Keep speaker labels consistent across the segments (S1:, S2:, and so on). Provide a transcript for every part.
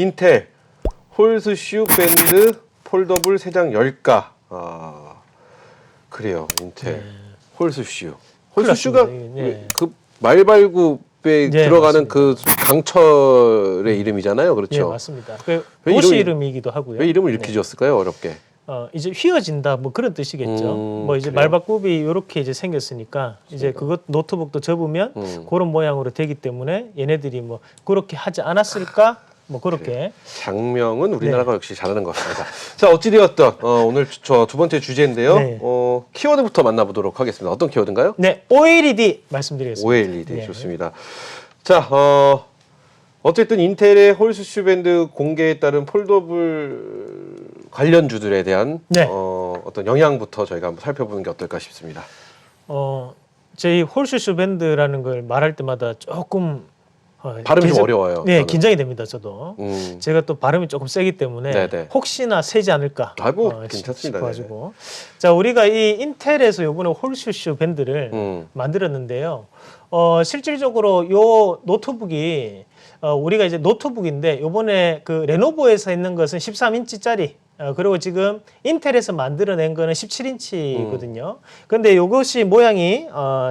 S1: 인텔 홀스슈 밴드 폴더블 3장 10가. 그래요. 인텔 홀스슈. 홀스슈가
S2: 네.
S1: 그 말발굽에
S2: 네,
S1: 들어가는
S2: 맞습니다.
S1: 그 강철의 이름이잖아요. 그렇죠.
S2: 예, 맞습니다. 그
S1: 왜
S2: 도시
S1: 이름이-
S2: 이름이기도 하고요.
S1: 왜 이름을 이렇게
S2: 네.
S1: 지었을까요? 어렵게.
S2: 이제 휘어진다 뭐 그런 뜻이겠죠. 뭐 이제
S1: 그래요?
S2: 말바꿈이 이렇게 이제 생겼으니까 이제 그것 노트북도 접으면 그런 모양으로 되기 때문에 얘네들이 뭐 그렇게 하지 않았을까? 뭐 그렇게.
S1: 장명은
S2: 네.
S1: 우리나라가 역시 잘하는 것 같습니다. 자, 어찌되었든 오늘 저 두 번째 주제인데요.
S2: 네.
S1: 키워드부터 만나보도록 하겠습니다. 어떤 키워드인가요?
S2: 네, OLED 말씀드리겠습니다.
S1: OLED
S2: 네.
S1: 좋습니다. 자, 어쨌든 인텔의 홀스슈 밴드 공개에 따른 폴더블 관련주들에 대한
S2: 네.
S1: 어떤 영향부터 저희가 한번 살펴보는 게 어떨까 싶습니다.
S2: 저희 홀슈슈 밴드라는 걸 말할 때마다 조금
S1: 발음이 좀 어려워요.
S2: 네,
S1: 저는.
S2: 긴장이 됩니다. 저도. 제가 또 발음이 조금 세기 때문에
S1: 네네.
S2: 혹시나 세지 않을까
S1: 괜찮습니다.
S2: 싶어가지고. 자, 우리가 이 인텔에서 요번에 홀슈슈 밴드를 만들었는데요. 실질적으로 요 노트북이 우리가 이제 노트북인데 요번에 그 레노버에서 있는 것은 13인치짜리 그리고 지금 인텔에서 만들어낸 거는 17인치거든요. 근데 이것이 모양이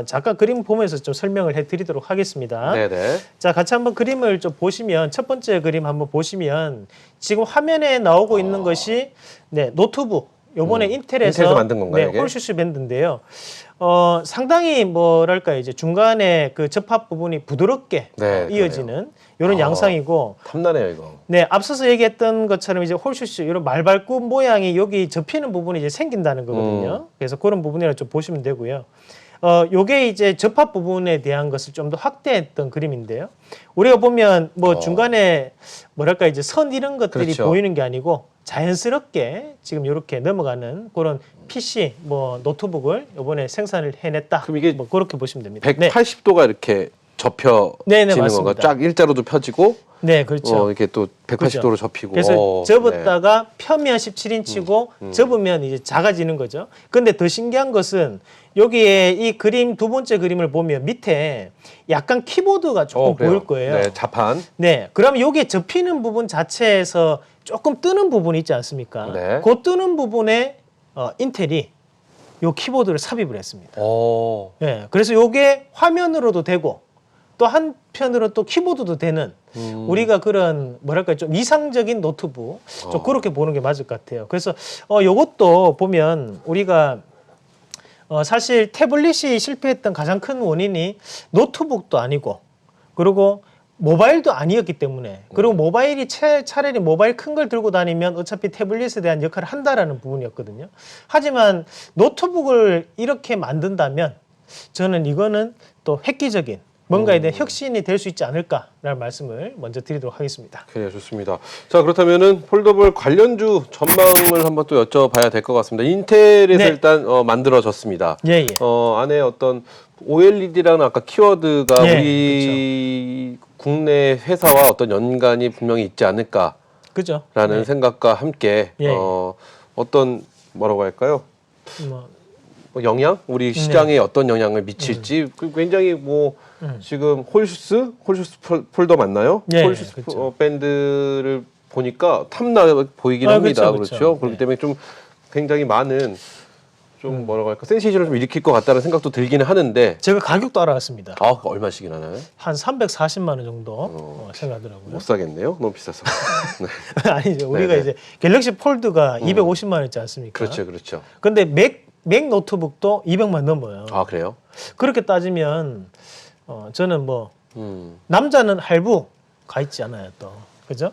S2: 잠깐 그림 보면서 좀 설명을 해드리도록 하겠습니다.
S1: 네네.
S2: 자, 같이 한번 그림을 좀 보시면 첫 번째 그림 한번 보시면 지금 화면에 나오고 있는 것이 네, 노트북. 요번에 인텔에서
S1: 만든 건가요,
S2: 네,
S1: 이게?
S2: 홀슈슈 밴드인데요. 상당히 뭐랄까 이제 중간에 그 접합 부분이 부드럽게
S1: 네,
S2: 이어지는 이런 양상이고
S1: 탐나네요, 이거.
S2: 네, 앞서서 얘기했던 것처럼 이제 홀슈슈 이런 말발굽 모양이 여기 접히는 부분이 이제 생긴다는 거거든요. 그래서 그런 부분이라 좀 보시면 되고요. 요게 이제 접합 부분에 대한 것을 좀 더 확대했던 그림인데요. 우리가 보면 뭐 중간에 뭐랄까 이제 선 이런 것들이
S1: 그렇죠.
S2: 보이는 게 아니고 자연스럽게 지금 이렇게 넘어가는 그런 PC 뭐 노트북을 이번에 생산을 해냈다.
S1: 그럼 이게
S2: 뭐 그렇게 보시면 됩니다.
S1: 180도가 이렇게 접혀지는
S2: 네,
S1: 건가?
S2: 맞습니다.
S1: 쫙 일자로도 펴지고
S2: 네, 그렇죠.
S1: 이렇게 또 180도로 접히고.
S2: 그래서
S1: 네.
S2: 접었다가 펴면 17인치고 접으면 이제 작아지는 거죠. 근데 더 신기한 것은 여기에 이 그림 두 번째 그림을 보면 밑에 약간 키보드가 조금
S1: 그래요.
S2: 보일 거예요.
S1: 네, 자판.
S2: 네, 그러면 여기에 접히는 부분 자체에서 조금 뜨는 부분이 있지 않습니까?
S1: 네.
S2: 그 뜨는 부분에 인텔이 요 키보드를 삽입을 했습니다. 네, 그래서 요게 화면으로도 되고 또 한편으로 또 키보드도 되는 우리가 그런 뭐랄까 좀 이상적인 노트북 좀 그렇게 보는 게 맞을 것 같아요. 그래서 요것도 보면 우리가 사실 태블릿이 실패했던 가장 큰 원인이 노트북도 아니고 그리고 모바일도 아니었기 때문에 그리고 모바일이 차라리 모바일 큰 걸 들고 다니면 어차피 태블릿에 대한 역할을 한다라는 부분이었거든요. 하지만 노트북을 이렇게 만든다면 저는 이거는 또 획기적인 뭔가에 대한 혁신이 될 수 있지 않을까라는 말씀을 먼저 드리도록 하겠습니다.
S1: 그래요, 좋습니다. 자, 그렇다면은 폴더블 관련주 전망을 한번 또 여쭤봐야 될 것 같습니다. 인텔에서
S2: 네.
S1: 일단 만들어졌습니다.
S2: 예, 예.
S1: 안에 어떤 OLED라는 아까 키워드가
S2: 네,
S1: 우리 국내 회사와 어떤 연관이 분명히 있지 않을까라는
S2: 그죠?
S1: 생각과 함께
S2: 예.
S1: 어떤 뭐라고 할까요?
S2: 뭐,
S1: 영향? 우리 시장에 어떤 영향을 미칠지 굉장히 뭐 지금 홀슈스 폴더 맞나요?
S2: 예,
S1: 홀슈스
S2: 그렇죠.
S1: 밴드를 보니까 탐나 보이긴 합니다. 그렇죠. 그렇기
S2: 네.
S1: 때문에 좀 굉장히 많은 좀 뭐라고 할까 센세이션을 좀 일으킬 것 같다는 생각도 들기는 하는데
S2: 제가 가격도 알아봤습니다.
S1: 얼마씩이나 나요?
S2: 한 340만 원 정도 생각하더라고요.
S1: 못 사겠네요. 너무 비싸서. 네.
S2: 아니죠. 우리가
S1: 네네.
S2: 이제 갤럭시 폴드가 250만 원이지 않습니까?
S1: 그렇죠, 그렇죠.
S2: 근데 맥 노트북도 200만 넘어요.
S1: 그래요?
S2: 그렇게 따지면 저는 뭐
S1: 음.
S2: 남자는 할부 가 있지 않아요, 또. 그죠?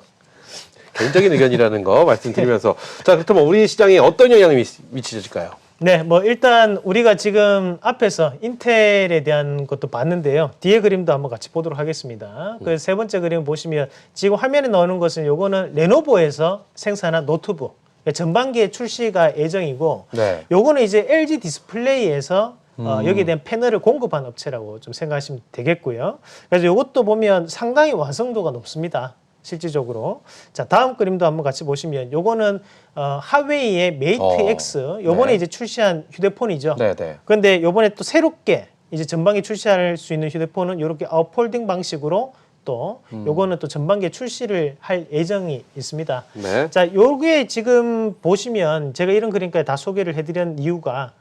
S1: 개인적인 의견이라는 거 말씀드리면서 자, 그렇다면 우리 시장에 어떤 영향이 미치실까요?
S2: 네, 뭐 일단 우리가 지금 앞에서 인텔에 대한 것도 봤는데요. 뒤에 그림도 한번 같이 보도록 하겠습니다. 그 세 번째 그림 보시면 지금 화면에 나오는 것은 요거는 레노버에서 생산한 노트북. 전반기에 출시가 예정이고
S1: 네.
S2: 요거는 이제 LG 디스플레이에서 여기에 대한 패널을 공급한 업체라고 좀 생각하시면 되겠고요. 그래서 요것도 보면 상당히 완성도가 높습니다. 실질적으로. 자, 다음 그림도 한번 같이 보시면 요거는 하웨이의 메이트 X 요번에
S1: 네.
S2: 이제 출시한 휴대폰이죠.
S1: 네, 네.
S2: 그런데 요번에 또 새롭게 이제 전방에 출시할 수 있는 휴대폰은 이렇게 폴딩 방식으로 또 요거는 또 전반기에 출시를 할 예정이 있습니다.
S1: 네.
S2: 자, 요게 지금 보시면 제가 이런 그림까지 다 소개를 해드린 이유가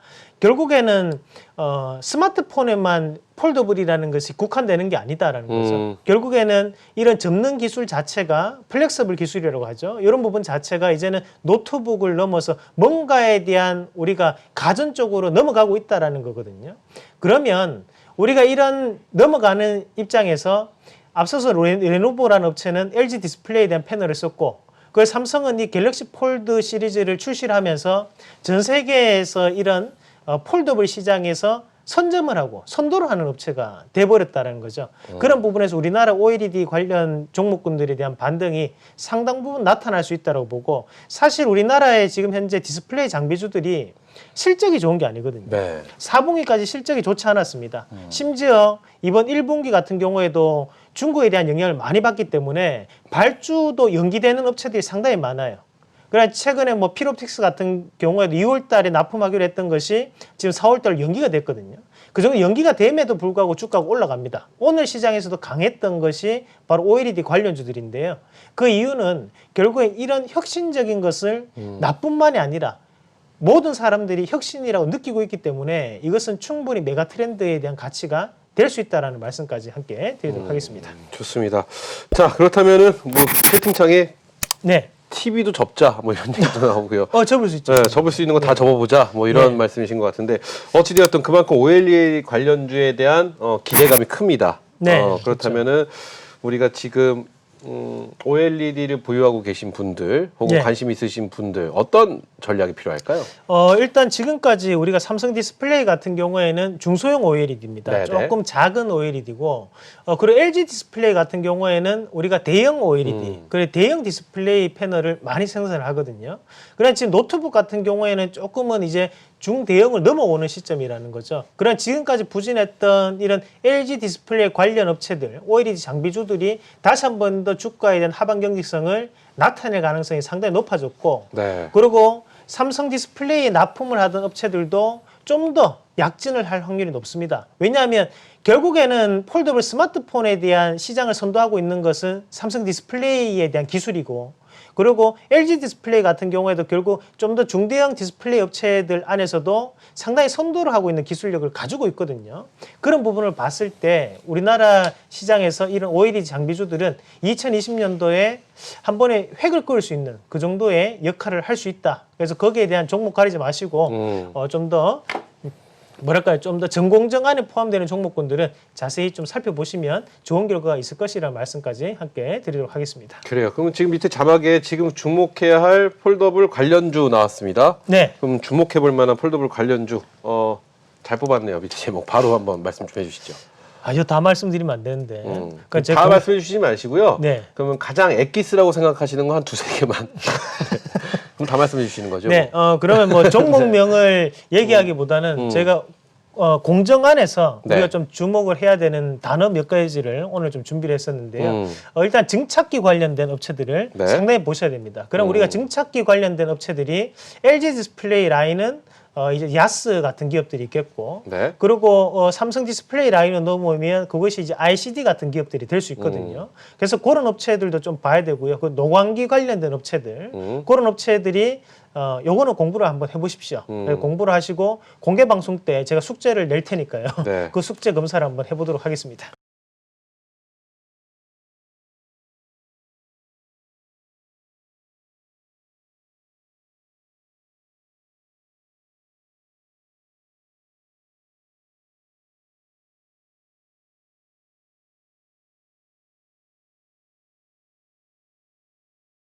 S2: 결국에는 스마트폰에만 폴더블이라는 것이 국한되는 게 아니다라는 거죠. 결국에는 이런 접는 기술 자체가 플렉서블 기술이라고 하죠. 이런 부분 자체가 이제는 노트북을 넘어서 뭔가에 대한 우리가 가전적으로 넘어가고 있다라는 거거든요. 그러면 우리가 이런 넘어가는 입장에서 앞서서 레노버라는 업체는 LG 디스플레이에 대한 패널을 썼고 그 삼성은 이 갤럭시 폴드 시리즈를 출시를 하면서 전 세계에서 이런 폴더블 시장에서 선점을 하고 선도를 하는 업체가 돼버렸다는 거죠. 그런 부분에서 우리나라 OLED 관련 종목군들에 대한 반등이 상당 부분 나타날 수 있다고 보고 사실 우리나라의 지금 현재 디스플레이 장비주들이 실적이 좋은 게 아니거든요.
S1: 네.
S2: 4분기까지 실적이 좋지 않았습니다. 심지어 이번 1분기 같은 경우에도 중국에 대한 영향을 많이 받기 때문에 발주도 연기되는 업체들이 상당히 많아요. 그래 최근에 뭐 필옵틱스 같은 경우에도 2월 달에 납품하기로 했던 것이 지금 4월 달 연기가 됐거든요. 그 정도 연기가 됨에도 불구하고 주가가 올라갑니다. 오늘 시장에서도 강했던 것이 바로 OLED 관련주들인데요. 그 이유는 결국에 이런 혁신적인 것을 나뿐만이 아니라 모든 사람들이 혁신이라고 느끼고 있기 때문에 이것은 충분히 메가 트렌드에 대한 가치가 될 수 있다라는 말씀까지 함께 드리도록 하겠습니다.
S1: 좋습니다. 자, 그렇다면은 뭐 채팅창에
S2: 네.
S1: TV도 접자 뭐 이런 얘기도 나오고요.
S2: 접을 수 있죠.
S1: 네, 접을 수 있는 거 다 접어보자 뭐 이런
S2: 네.
S1: 말씀이신 것 같은데 어찌되었든 그만큼 OLED 관련주에 대한 기대감이 큽니다.
S2: 네,
S1: 그렇다면은 우리가 지금 OLED를 보유하고 계신 분들 혹은
S2: 네.
S1: 관심 있으신 분들 어떤 전략이 필요할까요?
S2: 일단 지금까지 우리가 삼성 디스플레이 같은 경우에는 중소형 OLED입니다.
S1: 네네.
S2: 조금 작은 OLED고, 그리고 LG 디스플레이 같은 경우에는 우리가 대형 OLED, 그리고 대형 디스플레이 패널을 많이 생산을 하거든요. 그러나 지금 노트북 같은 경우에는 조금은 이제 중대형을 넘어오는 시점이라는 거죠. 그러나 지금까지 부진했던 이런 LG 디스플레이 관련 업체들, OLED 장비주들이 다시 한 번 더 주가에 대한 하방 경직성을 나타낼 가능성이 상당히 높아졌고,
S1: 네.
S2: 그리고 삼성 디스플레이에 납품을 하던 업체들도 좀 더 약진을 할 확률이 높습니다. 왜냐하면 결국에는 폴더블 스마트폰에 대한 시장을 선도하고 있는 것은 삼성 디스플레이에 대한 기술이고, 그리고 LG 디스플레이 같은 경우에도 결국 좀 더 중대형 디스플레이 업체들 안에서도 상당히 선도를 하고 있는 기술력을 가지고 있거든요. 그런 부분을 봤을 때 우리나라 시장에서 이런 OLED 장비주들은 2020년도에 한 번에 획을 그을 수 있는 그 정도의 역할을 할 수 있다. 그래서 거기에 대한 종목 가리지 마시고 좀 더 뭐랄까요, 좀 더 전공정 안에 포함되는 종목군들은 자세히 좀 살펴보시면 좋은 결과가 있을 것이라는 말씀까지 함께 드리도록 하겠습니다.
S1: 그래요. 그럼 지금 밑에 자막에 지금 주목해야 할 폴더블 관련주 나왔습니다.
S2: 네.
S1: 그럼 주목해 볼 만한 폴더블 관련주 잘 뽑았네요. 밑에 제목 바로 한번 말씀 좀 해주시죠.
S2: 이거 다 말씀드리면 안 되는데. 그러니까
S1: 다 말씀해 주시지 마시고요.
S2: 네.
S1: 그러면 가장 엑기스라고 생각하시는 거 한 두세 개만. 그럼 다 말씀해 주시는 거죠.
S2: 네. 그러면 뭐 종목명을 얘기하기보다는 제가 공정 안에서
S1: 네.
S2: 우리가 좀 주목을 해야 되는 단어 몇 가지를 오늘 좀 준비를 했었는데요. 일단 증착기 관련된 업체들을
S1: 네.
S2: 상당히 보셔야 됩니다. 그럼 우리가 증착기 관련된 업체들이 LG 디스플레이 라인은 이제 야스 같은 기업들이 있겠고,
S1: 네.
S2: 그리고 삼성 디스플레이 라인을 넘어오면 그것이 이제 ICD 같은 기업들이 될 수 있거든요. 그래서 그런 업체들도 좀 봐야 되고요. 그 노광기 관련된 업체들, 그런 업체들이 요거는 공부를 한번 해보십시오. 공부를 하시고 공개 방송 때 제가 숙제를 낼 테니까요.
S1: 네.
S2: 그 숙제 검사를 한번 해보도록 하겠습니다.